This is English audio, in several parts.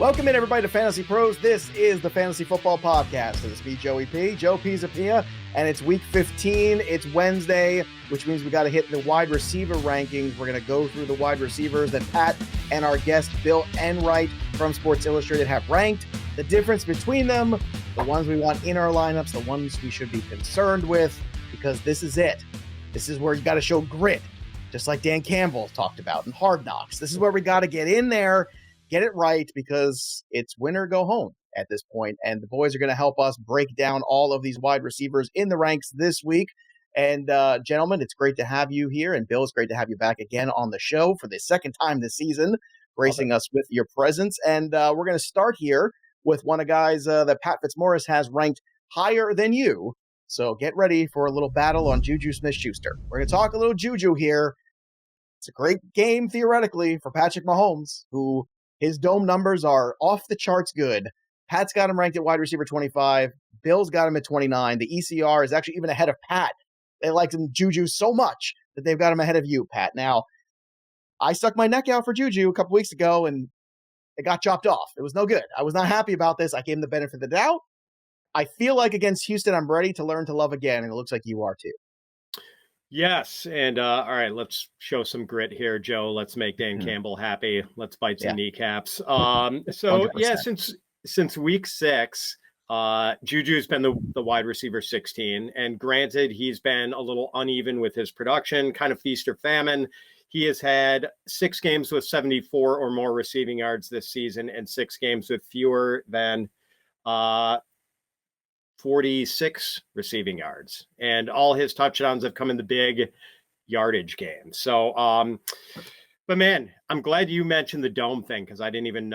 Welcome in, everybody, to Fantasy Pros. This is the Fantasy Football Podcast. It's me, Joey P, Joe Pizzapia, and it's Week 15. It's Wednesday, which means we got to hit the wide receiver rankings. We're going to go through the wide receivers that Pat and our guest, Bill Enright from Sports Illustrated, have ranked, the difference between them, the ones we want in our lineups, the ones we should be concerned with, because this is it. This is where you got to show grit, just like Dan Campbell talked about in Hard Knocks. This is where we got to get in there, get it right, because it's win or go home at this point. And the boys are going to help us break down all of these wide receivers in the ranks this week. And gentlemen, it's great to have you here. And Bill, it's great to have you back again on the show for the second time this season, gracing us with your presence. And we're going to start here with one of the guys that Pat Fitzmaurice has ranked higher than you. So get ready for a little battle on JuJu Smith-Schuster. We're going to talk a little JuJu here. It's a great game, theoretically, for Patrick Mahomes, who his dome numbers are off the charts good. Pat's got him ranked at wide receiver 25. Bill's got him at 29. The ECR is actually even ahead of Pat. They liked him, JuJu, so much that they've got him ahead of you, Pat. Now, I stuck my neck out for JuJu a couple weeks ago, and it got chopped off. It was no good. I was not happy about this. I gave him the benefit of the doubt. I feel like against Houston, I'm ready to learn to love again, and it looks like you are too. Yes. And all right, let's show some grit here, Joe. Let's make Dan Campbell happy. Let's bite some kneecaps. So 100%. Yeah, since week 6, JuJu's been the wide receiver 16. And granted, he's been a little uneven with his production, kind of feast or famine. He has had 6 games with 74 or more receiving yards this season and 6 games with fewer than 46 receiving yards, and all his touchdowns have come in the big yardage games. So, but man, I'm glad you mentioned the dome thing, because I didn't even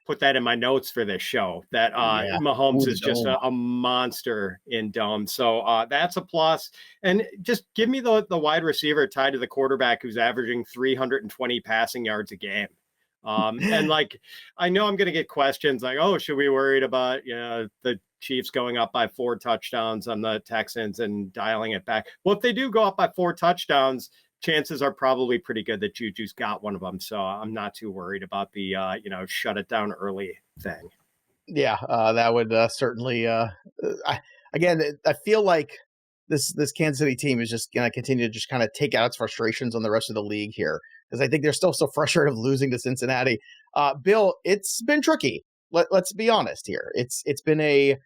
put that in my notes for this show, that Mahomes is just a monster in dome. So that's a plus. And just give me the wide receiver tied to the quarterback who's averaging 320 passing yards a game. And like, I know I'm going to get questions like, oh, should we worried about, the Chiefs going up by 4 touchdowns on the Texans and dialing it back? Well, if they do go up by 4 touchdowns, chances are probably pretty good that JuJu's got one of them. So I'm not too worried about the, shut it down early thing. Yeah, that would certainly, I feel like this Kansas City team is just going to continue to just kind of take out its frustrations on the rest of the league here, because I think they're still so frustrated of losing to Cincinnati. Bill, it's been tricky. Let's be honest here. It's been a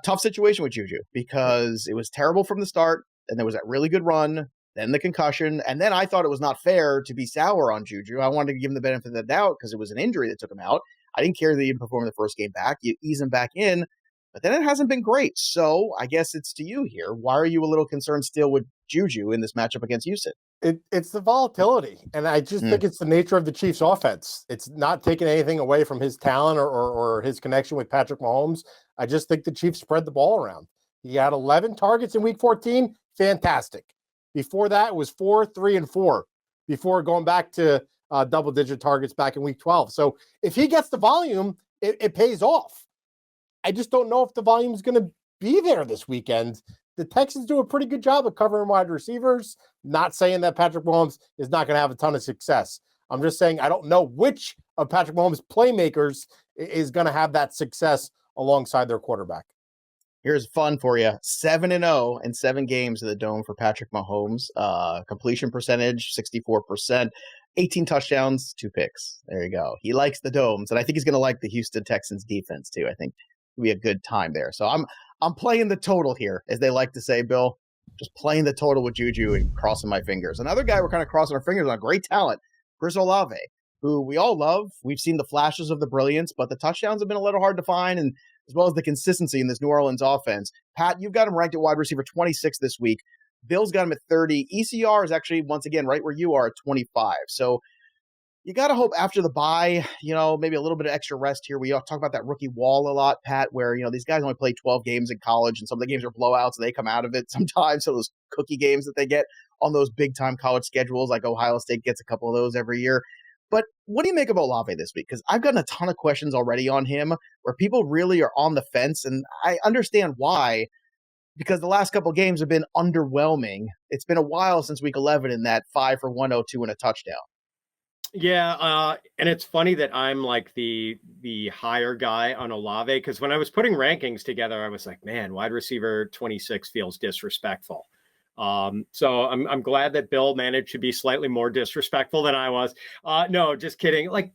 tough situation with JuJu, because it was terrible from the start, and there was that really good run, then the concussion, and then I thought it was not fair to be sour on JuJu. I wanted to give him the benefit of the doubt because it was an injury that took him out. I didn't care that he didn't perform the first game back. You ease him back in, but then it hasn't been great. So I guess it's to you here. Why are you a little concerned still with JuJu in this matchup against Houston? It's the volatility, and I just think it's the nature of the Chiefs' offense. It's not taking anything away from his talent or his connection with Patrick Mahomes. I just think the Chiefs spread the ball around. He had 11 targets in Week 14. Fantastic. Before that, it was 4, 3, and 4 before going back to double-digit targets back in Week 12. So if he gets the volume, it pays off. I just don't know if the volume is going to be there this weekend. The Texans do a pretty good job of covering wide receivers. Not saying that Patrick Mahomes is not going to have a ton of success. I'm just saying I don't know which of Patrick Mahomes' playmakers is going to have that success alongside their quarterback. Here's fun for you. 7-0 in 7 games in the Dome for Patrick Mahomes. Completion percentage, 64%. 18 touchdowns, 2 picks. There you go. He likes the Domes, and I think he's going to like the Houston Texans defense too. I think it'll be a good time there. So I'm playing the total here, as they like to say, Bill. Just playing the total with JuJu and crossing my fingers. Another guy we're kind of crossing our fingers on, great talent, Chris Olave, who we all love. We've seen the flashes of the brilliance, but the touchdowns have been a little hard to find, and as well as the consistency in this New Orleans offense. Pat, you've got him ranked at wide receiver 26 this week. Bill's got him at 30. ECR is actually, once again, right where you are at 25. So you got to hope after the bye, maybe a little bit of extra rest here. We talk about that rookie wall a lot, Pat, where, these guys only play 12 games in college, and some of the games are blowouts, and they come out of it sometimes. So those cookie games that they get on those big-time college schedules, like Ohio State gets a couple of those every year. But what do you make of Olave this week? Because I've gotten a ton of questions already on him where people really are on the fence, and I understand why, because the last couple of games have been underwhelming. It's been a while since week 11 in that 5 for 102 and a touchdown. Yeah, and it's funny that I'm like the higher guy on Olave, because when I was putting rankings together, I was like, man, wide receiver 26 feels disrespectful. So I'm glad that Bill managed to be slightly more disrespectful than I was. No, just kidding. Like,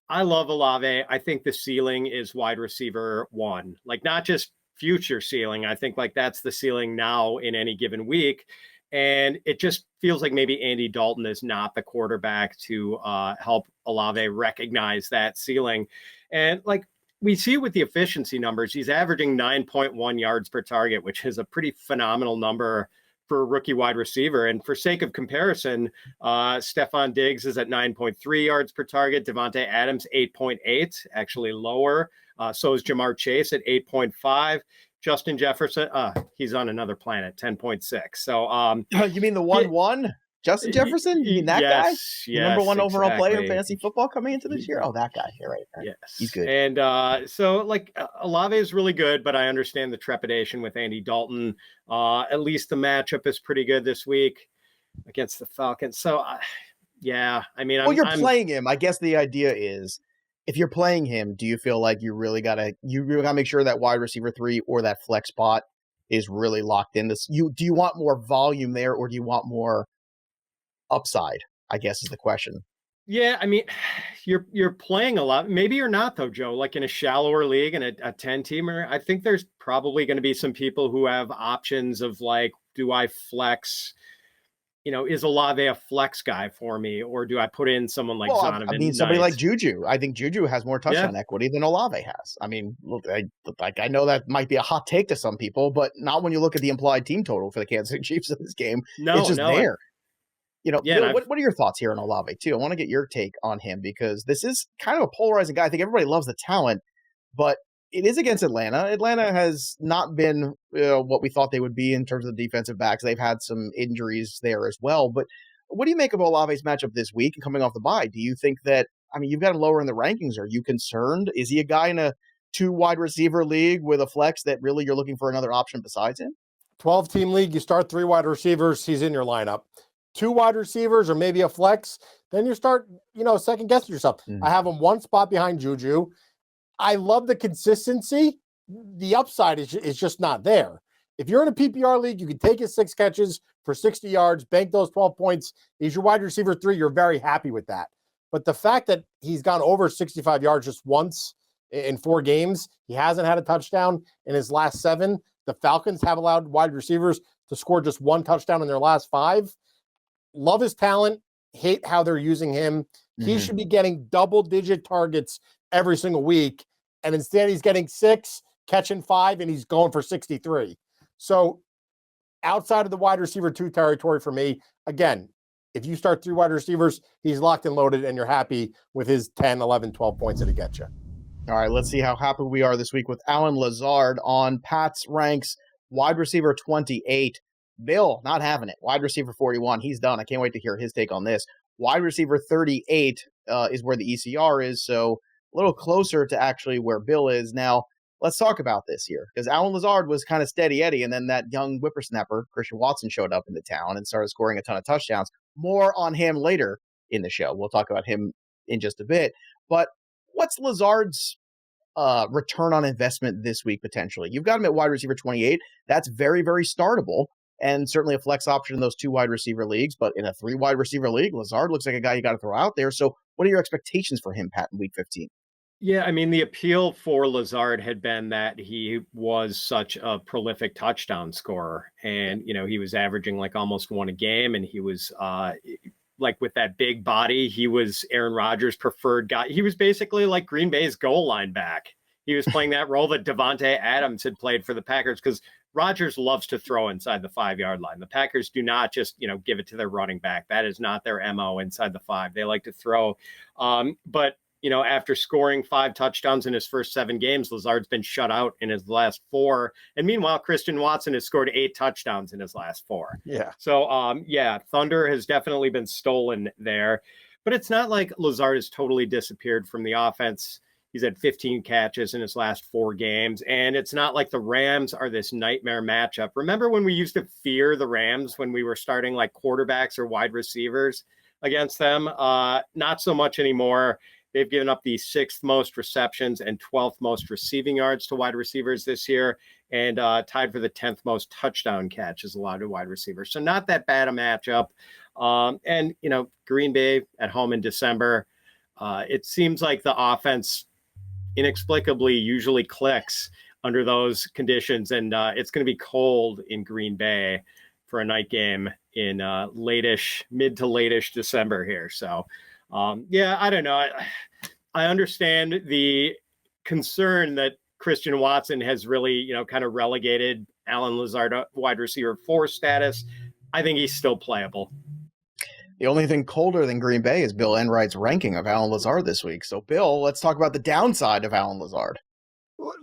I love Olave. I think the ceiling is wide receiver 1, like not just future ceiling. I think like that's the ceiling now in any given week. And it just feels like maybe Andy Dalton is not the quarterback to help Olave recognize that ceiling. And like we see with the efficiency numbers, he's averaging 9.1 yards per target, which is a pretty phenomenal number for a rookie wide receiver. And for sake of comparison, Stephon Diggs is at 9.3 yards per target. Devontae Adams, 8.8, actually lower. So is Jamar Chase at 8.5. Justin Jefferson, he's on another planet, 10.6. So you mean the 1-1? Justin Jefferson? You mean that guy? Yes, The number one overall player in fantasy football coming into this year? Oh, that guy. You're right. Yes. He's good. And so, like, Olave is really good, but I understand the trepidation with Andy Dalton. At least the matchup is pretty good this week against the Falcons. So, yeah, I mean, well, you're playing him. I guess the idea is, if you're playing him, do you feel like you really gotta make sure that wide receiver 3 or that flex spot is really locked in? Do you want more volume there, or do you want more upside, I guess is the question. Yeah, I mean, you're playing a lot. Maybe you're not, though, Joe. Like in a shallower league and a 10-teamer, I think there's probably going to be some people who have options of like, do I flex? Is Olave a flex guy for me, or do I put in someone like Zonovan? I mean, somebody like JuJu. I think JuJu has more touchdown equity than Olave has. I mean, look, I know that might be a hot take to some people, but not when you look at the implied team total for the Kansas City Chiefs in this game. It's just there. Bill, what are your thoughts here on Olave, too? I want to get your take on him, because this is kind of a polarizing guy. I think everybody loves the talent, but it is against Atlanta. Atlanta has not been what we thought they would be in terms of the defensive backs. They've had some injuries there as well. But what do you make of Olave's matchup this week and coming off the bye? Do you think that, I mean, you've got him lower in the rankings. Are you concerned? Is he a guy in a 2 wide receiver league with a flex that really you're looking for another option besides him? 12-team league, you start 3 wide receivers, he's in your lineup. 2 wide receivers or maybe a flex, then you start, second guessing yourself. I have him 1 spot behind JuJu. I love the consistency. The upside is just not there. If you're in a PPR league, you can take his 6 catches for 60 yards, bank those 12 points. He's your wide receiver 3. You're very happy with that. But the fact that he's gone over 65 yards just once in 4 games, he hasn't had a touchdown in his last 7. The Falcons have allowed wide receivers to score just 1 touchdown in their last 5. Love his talent, hate how they're using him. He should be getting double-digit targets every single week, and instead he's getting 6, catching 5, and he's going for 63. So outside of the wide receiver 2 territory for me, again, if you start 3 wide receivers, he's locked and loaded, and you're happy with his 10, 11, 12 points that he gets you. All right, let's see how happy we are this week with Alan Lazard on Pat's ranks, wide receiver 28. Bill, not having it. Wide receiver 41, he's done. I can't wait to hear his take on this. Wide receiver 38 is where the ECR is, so a little closer to actually where Bill is. Now, let's talk about this here, because Alan Lazard was kind of steady Eddie, and then that young whippersnapper, Christian Watson, showed up into town and started scoring a ton of touchdowns. More on him later in the show. We'll talk about him in just a bit. But what's Lazard's return on investment this week, potentially? You've got him at wide receiver 28. That's very, very startable, and certainly a flex option in those 2 wide receiver leagues. But in a 3 wide receiver league, Lazard looks like a guy you got to throw out there. So what are your expectations for him, Pat, in week 15? Yeah, I mean, the appeal for Lazard had been that he was such a prolific touchdown scorer. And, he was averaging like almost 1 a game. And he was like with that big body, he was Aaron Rodgers' preferred guy. He was basically like Green Bay's goal line back. He was playing that role that Devontae Adams had played for the Packers, because Rodgers loves to throw inside the 5-yard line. The Packers do not just, give it to their running back. That is not their MO inside the 5. They like to throw. But after scoring 5 touchdowns in his first 7 games, Lazard's been shut out in his last 4. And meanwhile, Christian Watson has scored 8 touchdowns in his last 4. Yeah. So, thunder has definitely been stolen there. But it's not like Lazard has totally disappeared from the offense. He's had 15 catches in his last 4 games. And it's not like the Rams are this nightmare matchup. Remember when we used to fear the Rams when we were starting like quarterbacks or wide receivers? against them. Not so much anymore. They've given up the 6th most receptions and 12th most receiving yards to wide receivers this year, and tied for the 10th most touchdown catches allowed to wide receivers. So not that bad a matchup. And, Green Bay at home in December, it seems like the offense inexplicably usually clicks under those conditions, and it's going to be cold in Green Bay for a night game in mid to late-ish December here. So, I don't know. I understand the concern that Christian Watson has really, kind of relegated Allen Lazard wide receiver 4 status. I think he's still playable. The only thing colder than Green Bay is Bill Enright's ranking of Allen Lazard this week. So, Bill, let's talk about the downside of Allen Lazard.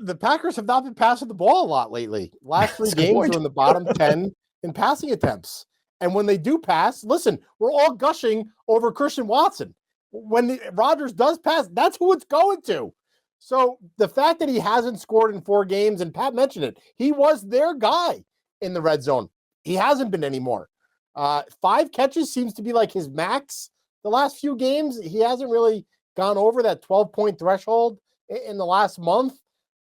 The Packers have not been passing the ball a lot lately. Last 3 games are in the bottom 10 in passing attempts. And when they do pass, listen, we're all gushing over Christian Watson. When Rodgers does pass, that's who it's going to. So the fact that he hasn't scored in 4 games, and Pat mentioned it, he was their guy in the red zone. He hasn't been anymore. 5 catches seems to be like his max. The last few games, he hasn't really gone over that 12-point threshold in the last month.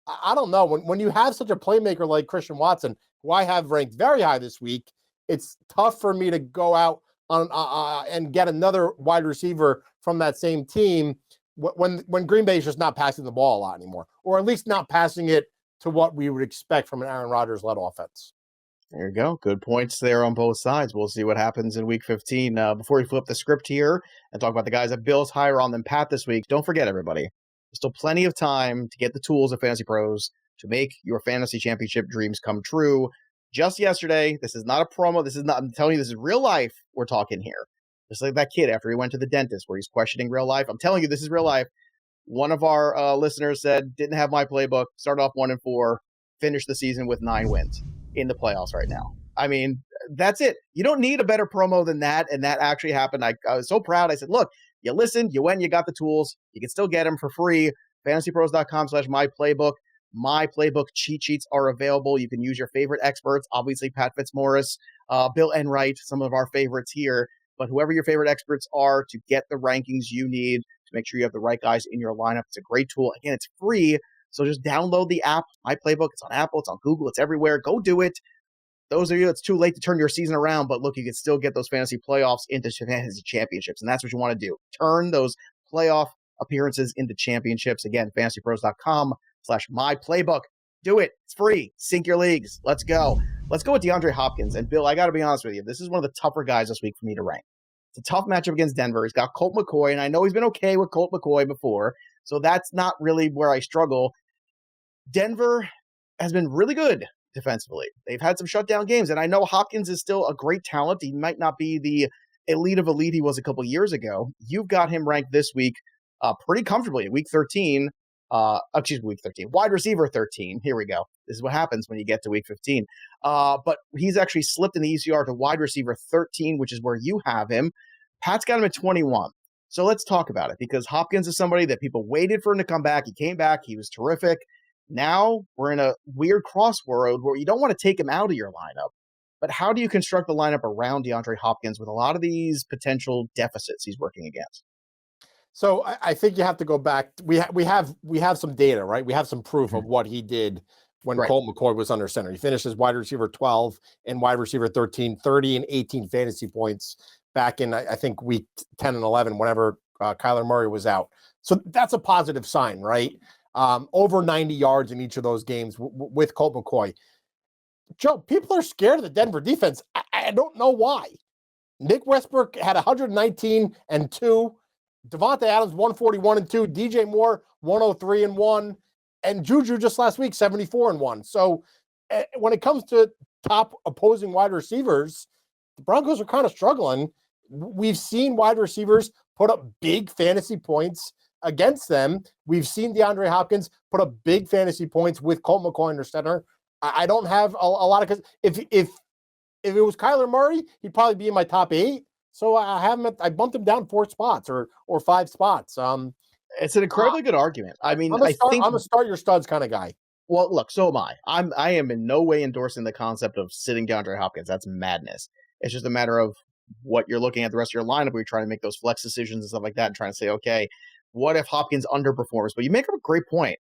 I don't know. When you have such a playmaker like Christian Watson, who I have ranked very high this week, it's tough for me to go out on and get another wide receiver from that same team when Green Bay is just not passing the ball a lot anymore, or at least not passing it to what we would expect from an Aaron Rodgers-led offense. There you go. Good points there on both sides. We'll see what happens in Week 15. Before we flip the script here and talk about the guys that Bill's higher on than Pat this week, don't forget, everybody, there's still plenty of time to get the tools of Fantasy Pros to make your fantasy championship dreams come true. Just yesterday, this is not a promo. This is not, I'm telling you, this is real life we're talking here. Just like that kid after he went to the dentist where he's questioning real life. I'm telling you, this is real life. One of our listeners said, didn't have my playbook, started off 1-4, finished the season with 9 wins in the playoffs right now. I mean, that's it. You don't need a better promo than that, and that actually happened. I was so proud. I said, look, you listened, you went, you got the tools. You can still get them for free. FantasyPros.com/myplaybook. My playbook cheat sheets are available. You can use your favorite experts, obviously Pat Fitzmaurice, Bill Enright, some of our favorites here. But whoever your favorite experts are to get the rankings you need to make sure you have the right guys in your lineup. It's a great tool. Again, it's free. So just download the app, My Playbook. It's on Apple. It's on Google. It's everywhere. Go do it. Those of you, it's too late to turn your season around. But look, you can still get those fantasy playoffs into fantasy championships. And that's what you want to do. Turn those playoff appearances into championships. Again, FantasyPros.com/myplaybook. Do it. It's free. Sync your leagues. Let's go. Let's go with DeAndre Hopkins. And Bill, I got to be honest with you. This is one of the tougher guys this week for me to rank. It's a tough matchup against Denver. He's got Colt McCoy, and I know he's been okay with Colt McCoy before, so that's not really where I struggle. Denver has been really good defensively. They've had some shutdown games, and I know Hopkins is still a great talent. He might not be the elite of elite he was a couple years ago. You've got him ranked this week pretty comfortably. Week 13, week 13. Wide receiver 13. Here we go. This is what happens when you get to week 15. But he's actually slipped in the ECR to wide receiver 13, which is where you have him. Pat's got him at 21. So let's talk about it, because Hopkins is somebody that people waited for him to come back. He came back. He was terrific. Now we're in a weird crossroad where you don't want to take him out of your lineup. But how do you construct the lineup around DeAndre Hopkins with a lot of these potential deficits he's working against? So I think you have to go back. We have some data, right? We have some proof of what he did when Colt McCoy was under center. He finished as wide receiver 12 and wide receiver 13, 30 and 18 fantasy points back in, I think, week 10 and 11, whenever Kyler Murray was out. So that's a positive sign, right? Over 90 yards in each of those games with Colt McCoy. Joe, people are scared of the Denver defense. I don't know why. Nick Westbrook had 119 and 2. Devontae Adams, 141 and 2. DJ Moore, 103 and 1. And JuJu just last week, 74 and 1. So when it comes to top opposing wide receivers, the Broncos are kind of struggling. We've seen wide receivers put up big fantasy points against them. We've seen DeAndre Hopkins put up big fantasy points with Colt McCoy under center. I don't have a lot of, if it was Kyler Murray, he'd probably be in my top 8. So I bumped him down 4 spots or 5 spots. It's an incredibly good argument. I mean, I'm a start your studs kind of guy. Well, look, so am I. I am in no way endorsing the concept of sitting DeAndre Hopkins. That's madness. It's just a matter of what you're looking at the rest of your lineup, where you're trying to make those flex decisions and stuff like that and trying to say, okay, what if Hopkins underperforms? But you make up a great point.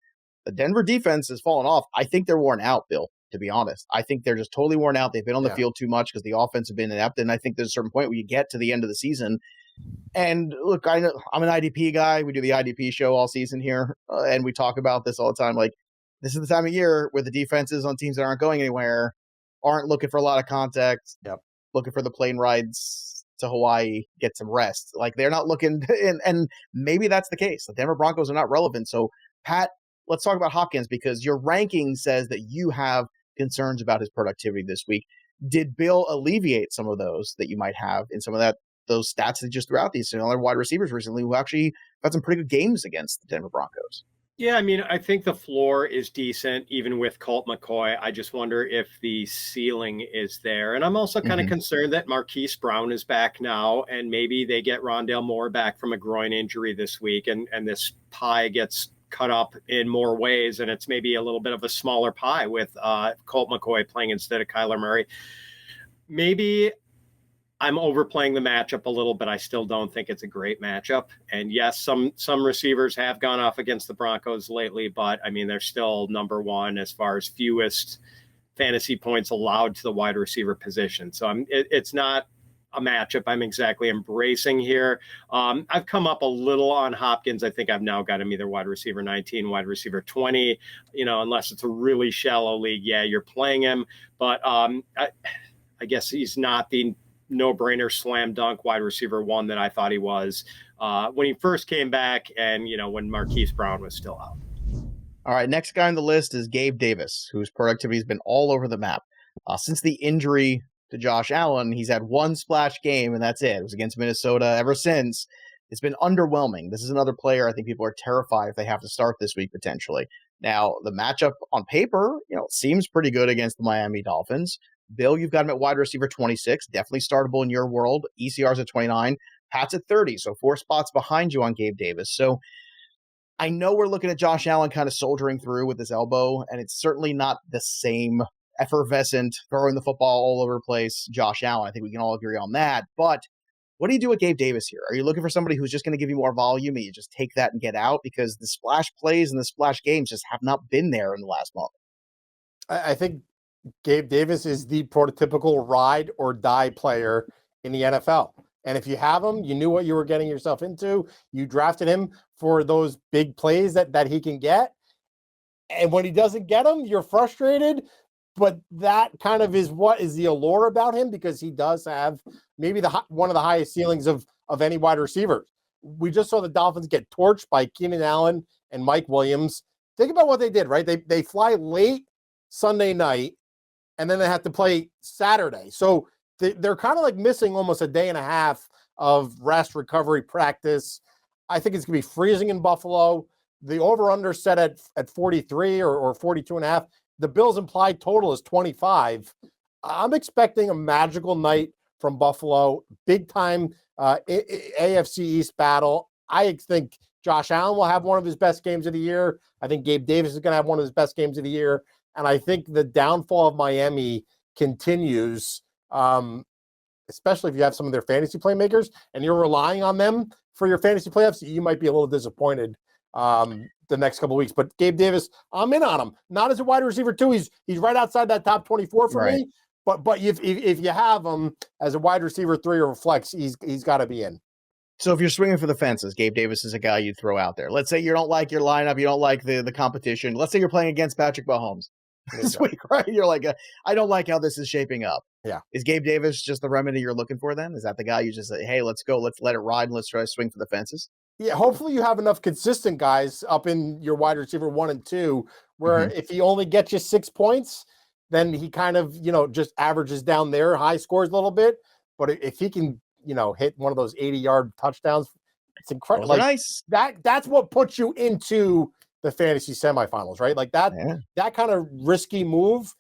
The Denver defense has fallen off. I think they're worn out, Bill, to be honest. I think they're just totally worn out. They've been on the field too much because the offense has been inept. And I think there's a certain point where you get to the end of the season. And look, I know I'm an IDP guy. We do the IDP show all season here. And we talk about this all the time. Like, this is the time of year where the defenses on teams that aren't going anywhere aren't looking for a lot of contact, looking for the plane rides to Hawaii, get some rest. Like, they're not looking, and maybe that's the case. The Denver Broncos are not relevant. So, Pat, let's talk about Hopkins, because your ranking says that you have concerns about his productivity this week. Did Bill alleviate some of those that you might have in some of those stats that just threw out these other wide receivers recently who actually got some pretty good games against the Denver Broncos? Yeah, I mean, I think the floor is decent, even with Colt McCoy. I just wonder if the ceiling is there. And I'm also kind of concerned that Marquise Brown is back now, and maybe they get Rondale Moore back from a groin injury this week, and this pie gets cut up in more ways, and it's maybe a little bit of a smaller pie with Colt McCoy playing instead of Kyler Murray. Maybe I'm overplaying the matchup a little, but I still don't think it's a great matchup. And yes, some receivers have gone off against the Broncos lately, but I mean, they're still number one as far as fewest fantasy points allowed to the wide receiver position. So it's not a matchup I'm exactly embracing here. I've come up a little on Hopkins. I think I've now got him either wide receiver 19, wide receiver 20, unless it's a really shallow league. Yeah, you're playing him, but I guess he's not the no-brainer slam dunk wide receiver one that I thought he was when he first came back, and when Marquise Brown was still out. All right, next guy on the list is Gabe Davis, whose productivity has been all over the map. Since the injury to Josh Allen, he's had one splash game, and that's it. It was against Minnesota. Ever since, it's been underwhelming. This is another player I think people are terrified if they have to start this week potentially. Now, the matchup on paper, seems pretty good against the Miami Dolphins. Bill, you've got him at wide receiver 26, definitely startable in your world. ECR's at 29, Pat's at 30, so 4 spots behind you on Gabe Davis. So I know we're looking at Josh Allen kind of soldiering through with his elbow, and it's certainly not the same effervescent, throwing the football all over the place Josh Allen. I think we can all agree on that. But what do you do with Gabe Davis here? Are you looking for somebody who's just going to give you more volume and you just take that and get out? Because the splash plays and the splash games just have not been there in the last month. I think Gabe Davis is the prototypical ride or die player in the NFL. And if you have him, you knew what you were getting yourself into. You drafted him for those big plays that he can get. And when he doesn't get them, you're frustrated. But that kind of is what is the allure about him, because he does have maybe one of the highest ceilings of any wide receiver. We just saw the Dolphins get torched by Keenan Allen and Mike Williams. Think about what they did, right? They fly late Sunday night, and then they have to play Saturday. So they're kind of like missing almost a day and a half of rest, recovery, practice. I think it's going to be freezing in Buffalo. The over-under set at 43 or 42 and a half. The Bills' implied total is 25. I'm expecting a magical night from Buffalo. Big-time AFC East battle. I think Josh Allen will have one of his best games of the year. I think Gabe Davis is going to have one of his best games of the year. And I think the downfall of Miami continues, especially if you have some of their fantasy playmakers and you're relying on them for your fantasy playoffs. You might be a little disappointed the next couple of weeks. But Gabe Davis, I'm in on him. Not as a wide receiver too. He's right outside that top 24 for me. But if you have him as a wide receiver 3 or a flex, he's got to be in. So if you're swinging for the fences, Gabe Davis is a guy you'd throw out there. Let's say you don't like your lineup, you don't like the competition. Let's say you're playing against Patrick Mahomes this week, right? You're like, I don't like how this is shaping up. Yeah. Is Gabe Davis just the remedy you're looking for then? Is that the guy you just say, hey, let's go, let's let it ride, and let's try to swing for the fences? Yeah, hopefully you have enough consistent guys up in your wide receiver 1 and 2, where if he only gets you 6 points, then he kind of, just averages down there, high scores a little bit. But if he can, hit one of those 80-yard touchdowns, it's incredible. Like, nice. That's what puts you into the fantasy semifinals, right? Like that kind of risky move,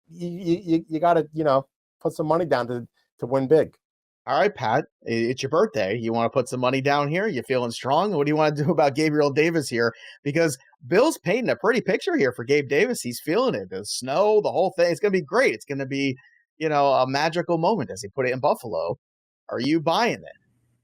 you got to, put some money down to win big. All right, Pat, it's your birthday. You want to put some money down here? You feeling strong? What do you want to do about Gabriel Davis here? Because Bill's painting a pretty picture here for Gabe Davis. He's feeling it. The snow, the whole thing. It's going to be great. It's going to be, a magical moment, as he put it, in Buffalo. Are you buying it?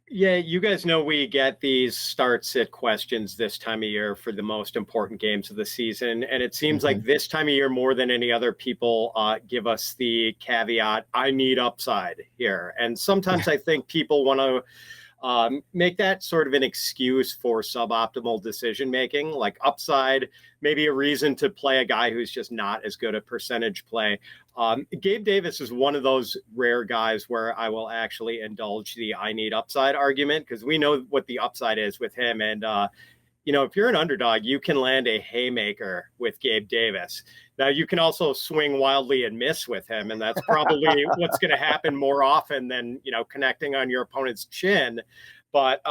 Yeah, you guys know we get these start-sit questions this time of year for the most important games of the season. And it seems like this time of year, more than any other, people give us the caveat, I need upside here. And sometimes I think people want to make that sort of an excuse for suboptimal decision making, like upside, maybe a reason to play a guy who's just not as good at percentage play. Gabe Davis is one of those rare guys where I will actually indulge the I need upside argument, because we know what the upside is with him. And, if you're an underdog, you can land a haymaker with Gabe Davis. Now, you can also swing wildly and miss with him, and that's probably what's going to happen more often than, connecting on your opponent's chin. But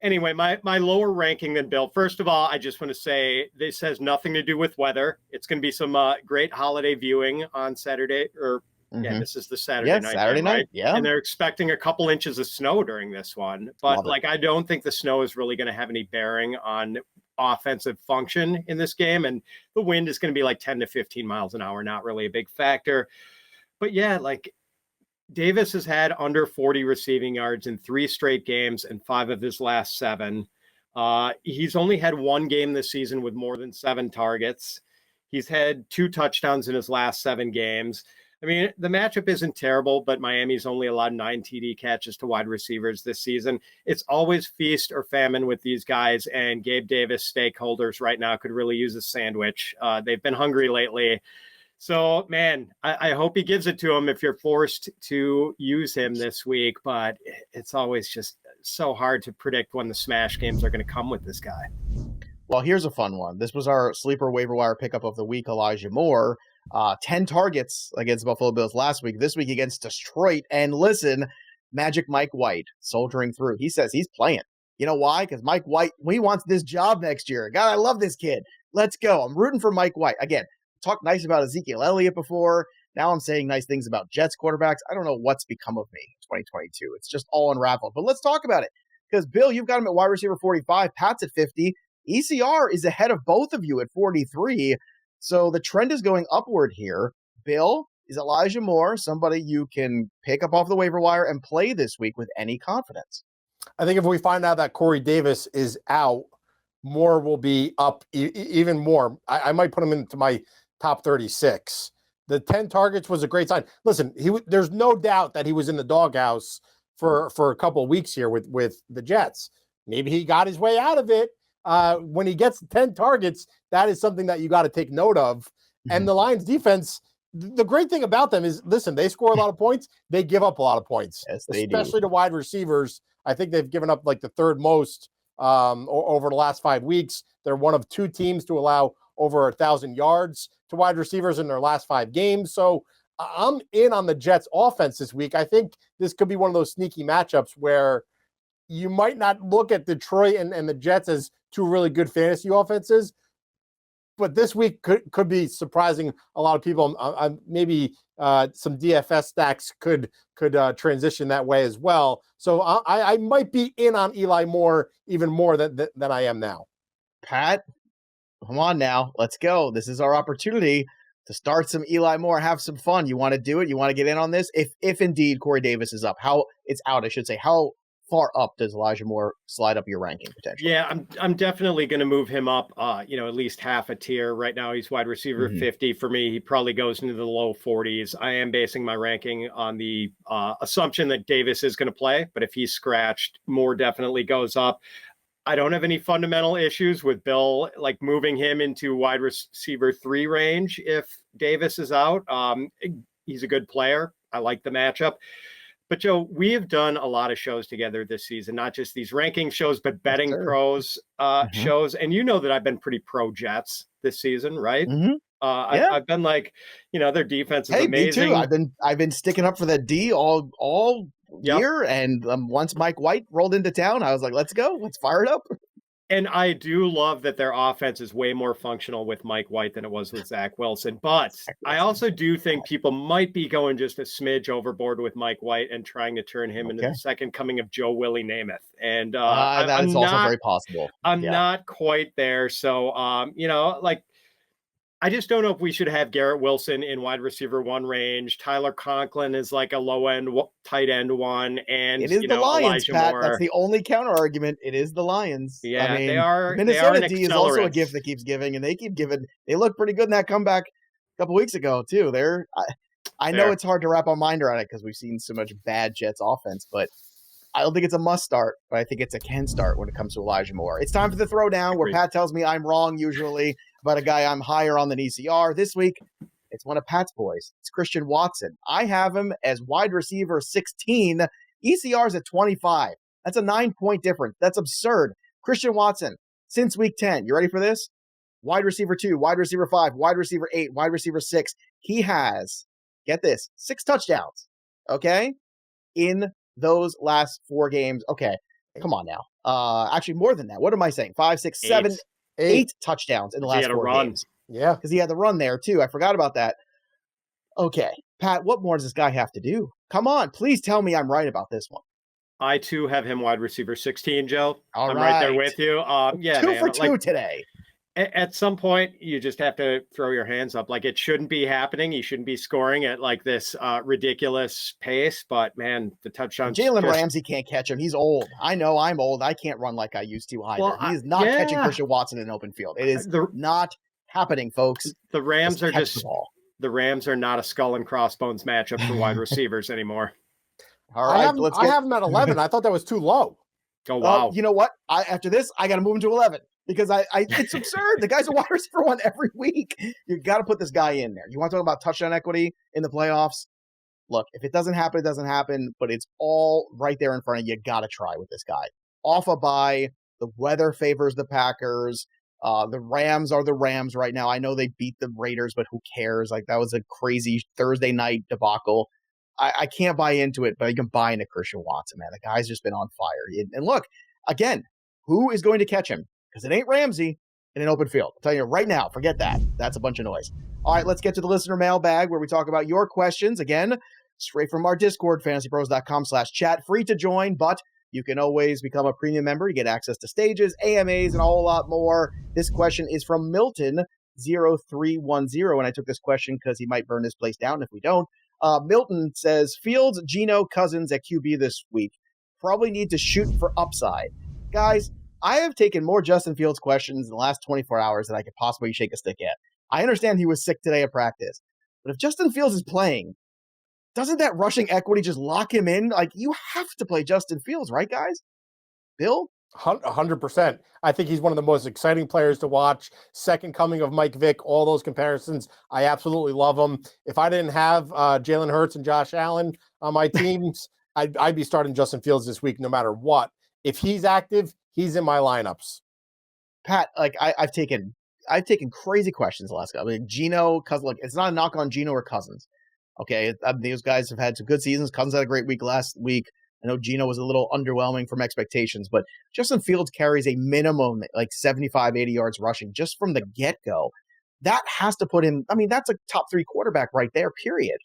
anyway, my lower ranking than Bill. First of all, I just want to say this has nothing to do with weather. It's going to be some great holiday viewing on Saturday, or yeah, this is the Saturday night. Saturday night, right? yeah. And they're expecting a couple inches of snow during this one. But I don't think the snow is really going to have any bearing on offensive function in this game. And the wind is going to be like 10 to 15 miles an hour, not really a big factor. But yeah, Davis has had under 40 receiving yards in 3 straight games and 5 of his last 7. He's only had 1 game this season with more than 7 targets. He's had 2 touchdowns in his last 7 games. I mean, the matchup isn't terrible, but Miami's only allowed 9 TD catches to wide receivers this season. It's always feast or famine with these guys, and Gabe Davis stakeholders right now could really use a sandwich. They've been hungry lately. So, man, I hope he gives it to him if you're forced to use him this week, but it's always just so hard to predict when the smash games are going to come with this guy. Well, here's a fun one. This was our sleeper waiver wire pickup of the week, Elijah Moore. 10 targets against the Buffalo Bills last week. This week against Detroit. And listen, Magic Mike White soldiering through. He says he's playing. You know why? Because Mike White, he wants this job next year. God, I love this kid. Let's go. I'm rooting for Mike White. Again, talked nice about Ezekiel Elliott before. Now I'm saying nice things about Jets quarterbacks. I don't know what's become of me in 2022. It's just all unraveled. But let's talk about it. Because, Bill, you've got him at wide receiver 45. Pat's at 50. ECR is ahead of both of you at 43. So the trend is going upward here. Bill, is Elijah Moore somebody you can pick up off the waiver wire and play this week with any confidence? I think if we find out that Corey Davis is out, Moore will be up even more. I might put him into my top 36. The 10 targets was a great sign. Listen, there's no doubt that he was in the doghouse for a couple of weeks here with the Jets. Maybe he got his way out of it. When he gets 10 targets, that is something that you got to take note of. And the Lions defense, the great thing about them is, listen, they score a lot of points. They give up a lot of points, yes, they especially do. to wide receivers. I think they've given up like the 3rd most over the last 5 weeks. They're one of 2 teams to allow over 1,000 yards to wide receivers in their last 5 games. So I'm in on the Jets offense this week. I think this could be one of those sneaky matchups where you might not look at Detroit and the Jets as 2 really good fantasy offenses, but this week could be surprising a lot of people. Maybe some DFS stacks could transition that way as well. So I might be in on Eli Moore even more than I am now. Pat, come on now. Let's go. This is our opportunity to start some Eli Moore, have some fun. You want to do it? You want to get in on this? If indeed Corey Davis is up, how far up does Elijah Moore slide up your ranking potentially? Yeah, I'm definitely going to move him up, at least half a tier. Right now, he's wide receiver 50. For me, he probably goes into the low 40s. I am basing my ranking on the assumption that Davis is going to play, but if he's scratched, Moore definitely goes up. I don't have any fundamental issues with Bill, moving him into wide receiver 3 range if Davis is out. He's a good player. I like the matchup. But Joe, we have done a lot of shows together this season, not just these ranking shows, but betting pros shows. And you know that I've been pretty pro Jets this season, right? I've been their defense is amazing. Me too. I've been sticking up for that D all year. And once Mike White rolled into town, I was like, let's go. Let's fire it up. And I do love that their offense is way more functional with Mike White than it was with Zach Wilson. But I also do think people might be going just a smidge overboard with Mike White and trying to turn him into the second coming of Joe Willie Namath. And that is also very possible. I'm not quite there. So, I just don't know if we should have Garrett Wilson in wide receiver 1 range. Tyler Conklin is like a low end tight end 1, and it is the Lions, Elijah Pat. Moore. That's the only counter argument. It is the Lions. Yeah, I mean, they are. Minnesota they are D is also a gift that keeps giving, and they keep giving. They look pretty good in that comeback a couple weeks ago too. I know it's hard to wrap our mind around it because we've seen so much bad Jets offense, but I don't think it's a must start, but I think it's a can start when it comes to Elijah Moore. It's time for the throwdown where Pat tells me I'm wrong usually about a guy I'm higher on than ECR. This week, it's one of Pat's boys. It's Christian Watson. I have him as wide receiver 16. ECR's at 25. That's a 9-point difference. That's absurd. Christian Watson, since week 10, you ready for this? Wide receiver 2, wide receiver 5, wide receiver 8, wide receiver 6. He has, get this, 6 touchdowns, okay, in those last 4 games. Okay, come on now. Actually, more than that. What am I saying? 5, 6, 7, 8 touchdowns in the last 4 games. Yeah. Because he had the run there, too. I forgot about that. Okay, Pat, what more does this guy have to do? Come on, please tell me I'm right about this one. I, too, have him wide receiver 16, Joe. I'm right there with you. Yeah, 2 for 2 today. At some point, you just have to throw your hands up. Like, it shouldn't be happening. You shouldn't be scoring at like this ridiculous pace. But man, the touchdown. Jalen Ramsey can't catch him. He's old. I know I'm old. I can't run like I used to either. Well, he is not catching Christian Watson in an open field. It is not happening, folks. The Rams are the Rams are not a skull and crossbones matchup for wide receivers anymore. All right, I have him at 11. I thought that was too low. Oh wow! You know what? After this, I got to move him to 11. Because it's absurd. The guy's a wide receiver 1 every week. You got to put this guy in there. You want to talk about touchdown equity in the playoffs? Look, if it doesn't happen, it doesn't happen. But it's all right there in front of you. You got to try with this guy. Off a bye. The weather favors the Packers. The Rams are the Rams right now. I know they beat the Raiders, but who cares? Like, that was a crazy Thursday night debacle. I can't buy into it, but you can buy into Christian Watson, man. The guy's just been on fire. And look, again, who is going to catch him? Because it ain't Ramsey in an open field. I'll tell you right now, forget that. That's a bunch of noise. All right, let's get to the listener mailbag where we talk about your questions. Again, straight from our Discord, fantasypros.com/chat. Free to join, but you can always become a premium member. You get access to stages, AMAs, and a whole lot more. This question is from Milton0310, and I took this question because he might burn this place down if we don't. Milton says, Fields, Geno, Cousins at QB this week. Probably need to shoot for upside. Guys, I have taken more Justin Fields questions in the last 24 hours than I could possibly shake a stick at. I understand he was sick today at practice, but if Justin Fields is playing, doesn't that rushing equity just lock him in? Like, you have to play Justin Fields, right, guys? Bill? 100%. I think he's one of the most exciting players to watch. Second coming of Mike Vick, all those comparisons. I absolutely love him. If I didn't have Jalen Hurts and Josh Allen on my teams, I'd be starting Justin Fields this week no matter what. If he's active, he's in my lineups. Pat, like I've taken crazy questions the last guy. I mean, Geno, Cousins. Look, it's not a knock on Geno or Cousins. Okay, these guys have had some good seasons. Cousins had a great week last week. I know Geno was a little underwhelming from expectations, but Justin Fields carries a minimum like 75, 80 yards rushing just from the get-go. That has to put him, I mean, that's a top 3 quarterback right there, period.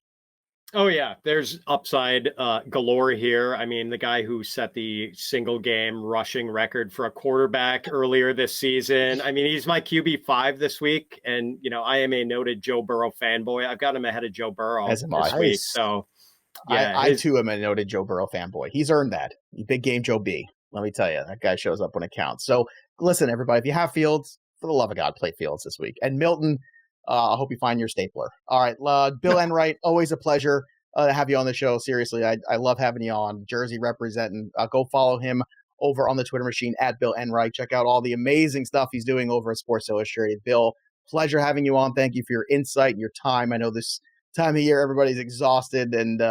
Oh, yeah. There's upside galore here. I mean, the guy who set the single game rushing record for a quarterback earlier this season. I mean, he's my QB5 this week. And, you know, I am a noted Joe Burrow fanboy. I've got him ahead of Joe Burrow this week. So, yeah. I too am a noted Joe Burrow fanboy. He's earned that. Big game Joe B. Let me tell you, that guy shows up when it counts. So, listen, everybody, if you have Fields, for the love of God, play Fields this week. And Milton, I hope you find your stapler. All right, Bill Enright, always a pleasure to have you on the show. Seriously, I love having you on. Jersey representing. Go follow him over on the Twitter machine at Bill Enright. Check out all the amazing stuff he's doing over at Sports Illustrated. Bill, pleasure having you on. Thank you for your insight and your time. I know this time of year, everybody's exhausted and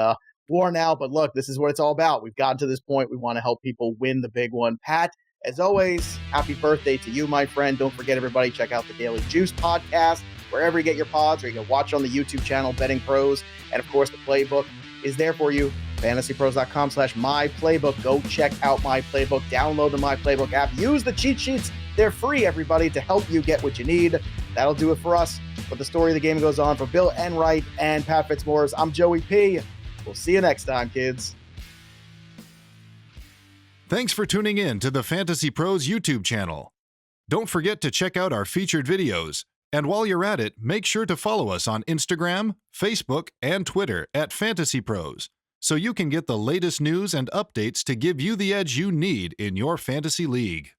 worn out, but look, this is what it's all about. We've gotten to this point. We want to help people win the big one. Pat, as always, happy birthday to you, my friend. Don't forget, everybody, check out the Daily Juice podcast, wherever you get your pods, or you can watch on the YouTube channel, Betting Pros. And, of course, the playbook is there for you, fantasypros.com/myplaybook. Go check out My Playbook. Download the My Playbook app. Use the cheat sheets. They're free, everybody, to help you get what you need. That'll do it for us. But the story of the game goes on. For Bill Enright and Pat Fitzmaurice, I'm Joey P. We'll see you next time, kids. Thanks for tuning in to the Fantasy Pros YouTube channel. Don't forget to check out our featured videos, And while you're at it, make sure to follow us on Instagram, Facebook, and Twitter at FantasyPros, so you can get the latest news and updates to give you the edge you need in your fantasy league.